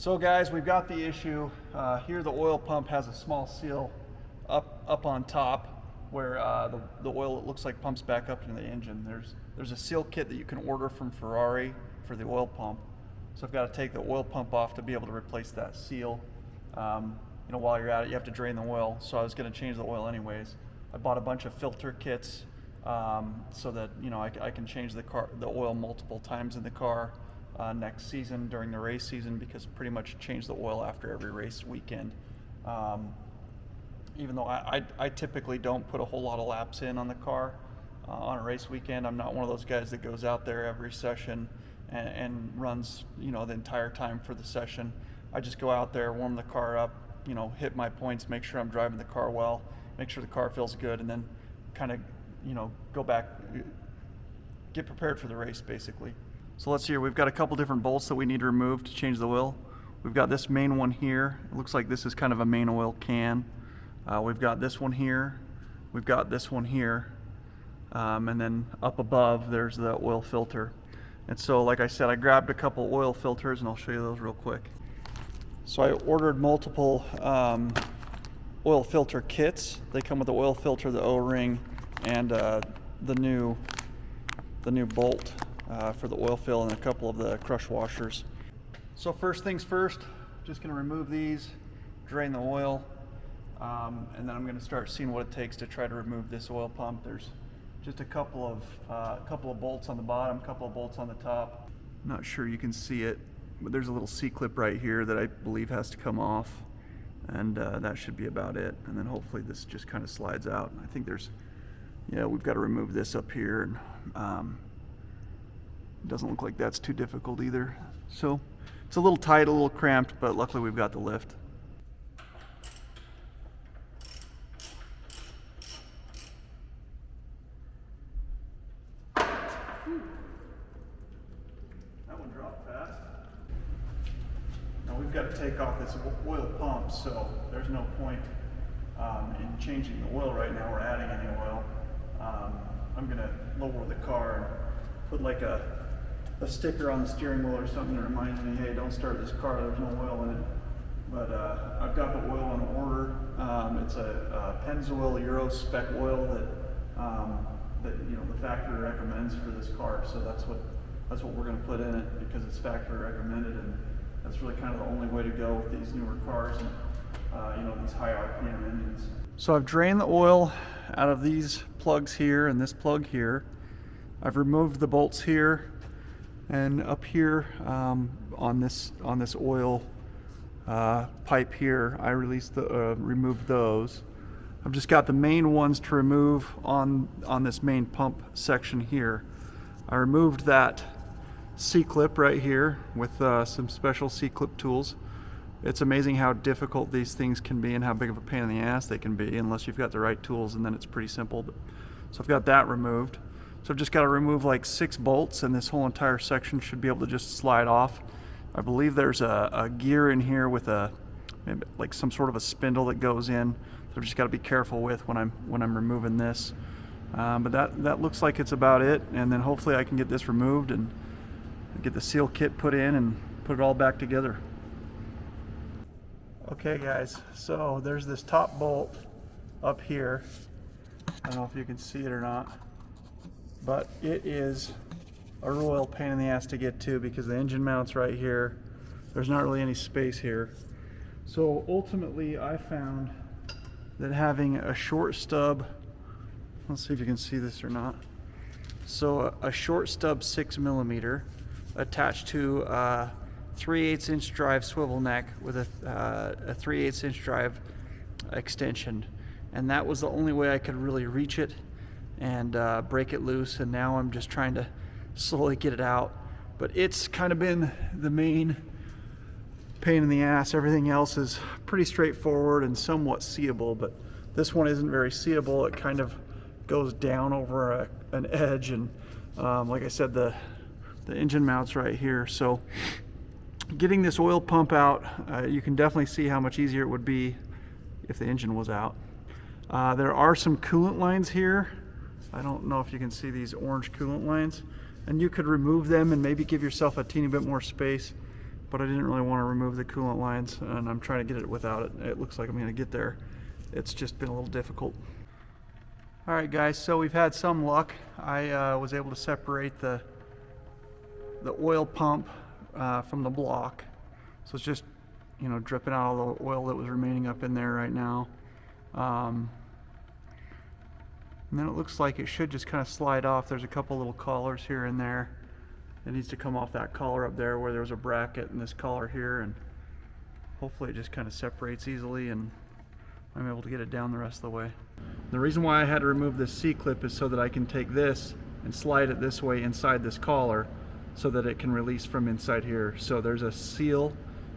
So guys, we've got the issue. Here the oil pump has a small seal up on top where the oil, it looks like, pumps back up into the engine. There's a seal kit that you can order from Ferrari for the oil pump. So I've got to take the oil pump off to be able to replace that seal. While you're at it, you have to drain the oil. So I was going to change the oil anyways. I bought a bunch of filter kits so that I can change the oil multiple times in the car next season during the race season, because pretty much change the oil after every race weekend. Even though I typically don't put a whole lot of laps in on the car on a race weekend. I'm not one of those guys that goes out there every session and runs the entire time for the session. I just go out there, warm the car up, hit my points, make sure I'm driving the car well, make sure the car feels good, and then kind of go back, get prepared for the race basically. So let's see here, we've got a couple different bolts that we need to remove to change the oil. We've got this main one here. It looks like this is kind of a main oil can. We've got this one here. We've got this one here. And then up above, there's the oil filter. And so, like I said, I grabbed a couple oil filters, and I'll show you those real quick. So I ordered multiple oil filter kits. They come with the oil filter, the O-ring, and the new bolt for the oil fill, and a couple of the crush washers. So first things first, just going to remove these, drain the oil, and then I'm going to start seeing what it takes to try to remove this oil pump. There's just a couple of bolts on the bottom, a couple of bolts on the top. Not sure you can see it, but there's a little C-clip right here that I believe has to come off, and that should be about it. And then hopefully this just kind of slides out. I think we've got to remove this up here, and it doesn't look like that's too difficult either. So it's a little tight, a little cramped, but luckily we've got the lift. That one dropped fast. Now we've got to take off this oil pump, so there's no point in changing the oil right now or adding any oil. I'm going to lower the car and put like a sticker on the steering wheel or something that reminds me, hey, don't start this car, there's no oil in it. But I've got the oil on order. It's a Pennzoil Euro spec oil that the factory recommends for this car. So that's what we're going to put in it, because it's factory recommended, and that's really kind of the only way to go with these newer cars and these high RPM engines. So I've drained the oil out of these plugs here and this plug here. I've removed the bolts here and up here on this oil pipe here. I removed those. I've just got the main ones to remove on this main pump section here. I removed that C-clip right here with some special C-clip tools. It's amazing how difficult these things can be and how big of a pain in the ass they can be unless you've got the right tools, and then it's pretty simple. So I've got that removed. So I've just got to remove like 6 bolts, and this whole entire section should be able to just slide off. I believe there's a gear in here with like some sort of a spindle that goes in. So I've just got to be careful with when I'm removing this. But that looks like it's about it, and then hopefully I can get this removed and get the seal kit put in and put it all back together. Okay guys, so there's this top bolt up here. I don't know if you can see it or not, but it is a royal pain in the ass to get to because the engine mount's right here. There's not really any space here. So ultimately I found that having a short stub, let's see if you can see this or not. So a short stub 6mm attached to a 3/8 inch drive swivel neck with a 3/8 inch drive extension, and that was the only way I could really reach it and break it loose. And now I'm just trying to slowly get it out, but it's kind of been the main pain in the ass. Everything else is pretty straightforward and somewhat seeable, but this one isn't very seeable. It kind of goes down over an edge, and like I said, the engine mount's right here. So getting this oil pump out, you can definitely see how much easier it would be if the engine was out. There are some coolant lines here. I don't know if you can see these orange coolant lines, and you could remove them and maybe give yourself a teeny bit more space. but I didn't really want to remove the coolant lines, and I'm trying to get it without it. It looks like I'm going to get there. It's just been a little difficult. All right, guys, so we've had some luck. I was able to separate the oil pump from the block. So it's just, you know, dripping out all the oil that was remaining up in there right now. And then it looks like it should just kind of slide off. There's a couple little collars here and there. It needs to come off that collar up there where there was a bracket and this collar here, and hopefully it just kind of separates easily and I'm able to get it down the rest of the way. The reason why I had to remove this C-clip is so that I can take this and slide it this way inside this collar so that it can release from inside here. So there's a seal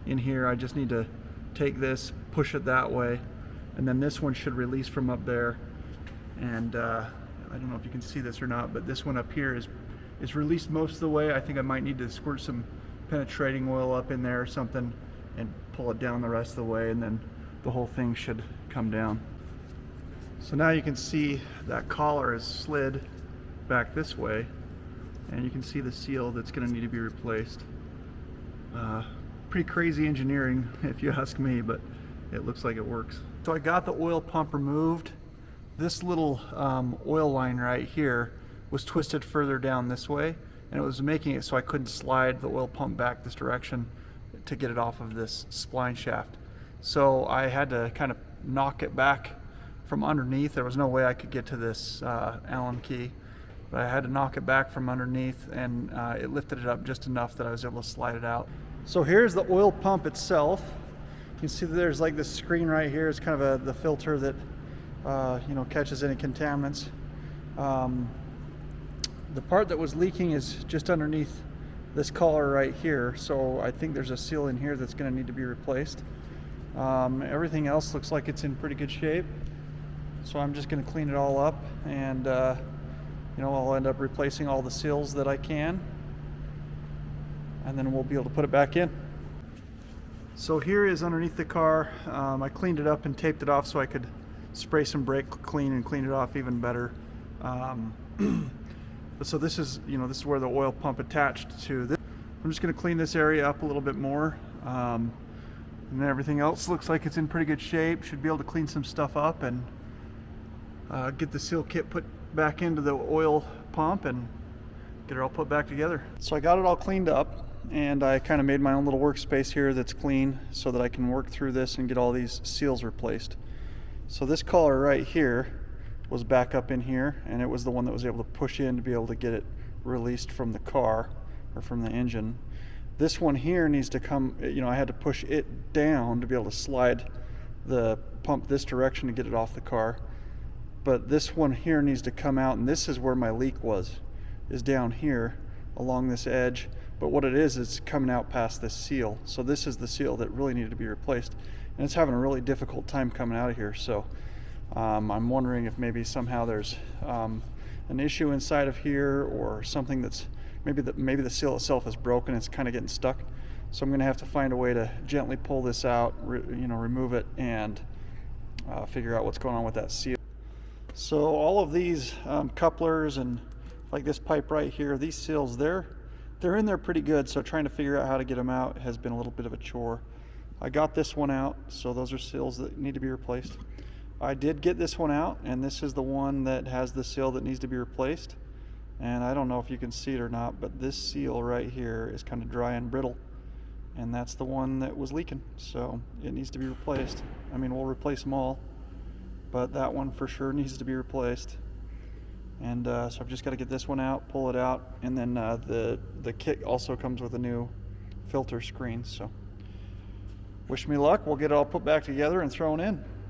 in here. I just need to take this, push it that way, and then this one should release from up there. And I don't know if you can see this or not, but this one up here is released most of the way. I think I might need to squirt some penetrating oil up in there or something and pull it down the rest of the way, and then the whole thing should come down. So now you can see that collar is slid back this way, and you can see the seal that's going to need to be replaced. Pretty crazy engineering if you ask me, but it looks like it works. So I got the oil pump removed. This little oil line right here was twisted further down this way, and it was making it so I couldn't slide the oil pump back this direction to get it off of this spline shaft. So I had to kind of knock it back from underneath. There was no way I could get to this Allen key, but I had to knock it back from underneath, and it lifted it up just enough that I was able to slide it out. So here's the oil pump itself. You can see that there's like this screen right here. It's kind of the filter that you know, catches any contaminants. The part that was leaking is just underneath this collar right here, so I think there's a seal in here that's going to need to be replaced. Everything else looks like it's in pretty good shape, so I'm just going to clean it all up, and you know, I'll end up replacing all the seals that I can, and then we'll be able to put it back in. So here is underneath the car. I cleaned it up and taped it off so I could spray some brake clean and clean it off even better. So this is, you know, this is where the oil pump attached to this. I'm just going to clean this area up a little bit more, and then everything else looks like it's in pretty good shape. Should be able to clean some stuff up and get the seal kit put back into the oil pump and get it all put back together. So I got it all cleaned up, and I kind of made my own little workspace here that's clean so that I can work through this and get all these seals replaced. So this collar right here was back up in here, and it was the one that was able to push in to be able to get it released from the car or from the engine. This one here needs to come, you know, I had to push it down to be able to slide the pump this direction to get it off the car. But this one here needs to come out, and this is where my leak was, is down here along this edge. But what it is, it's coming out past this seal. So this is the seal that really needed to be replaced, and it's having a really difficult time coming out of here. So I'm wondering if maybe somehow there's an issue inside of here, or something that's maybe the seal itself is broken. It's kind of getting stuck. So I'm going to have to find a way to gently pull this out, you know, remove it, and figure out what's going on with that seal. So all of these couplers and like this pipe right here, these seals, they're in there pretty good. So trying to figure out how to get them out has been a little bit of a chore. I got this one out, so those are seals that need to be replaced. I did get this one out, and this is the one that has the seal that needs to be replaced. And I don't know if you can see it or not, but this seal right here is kind of dry and brittle, and that's the one that was leaking, so it needs to be replaced. I mean, we'll replace them all, but that one for sure needs to be replaced. And so I've just got to get this one out, pull it out, and then the kit also comes with a new filter screen. So wish me luck. We'll get it all put back together and thrown in.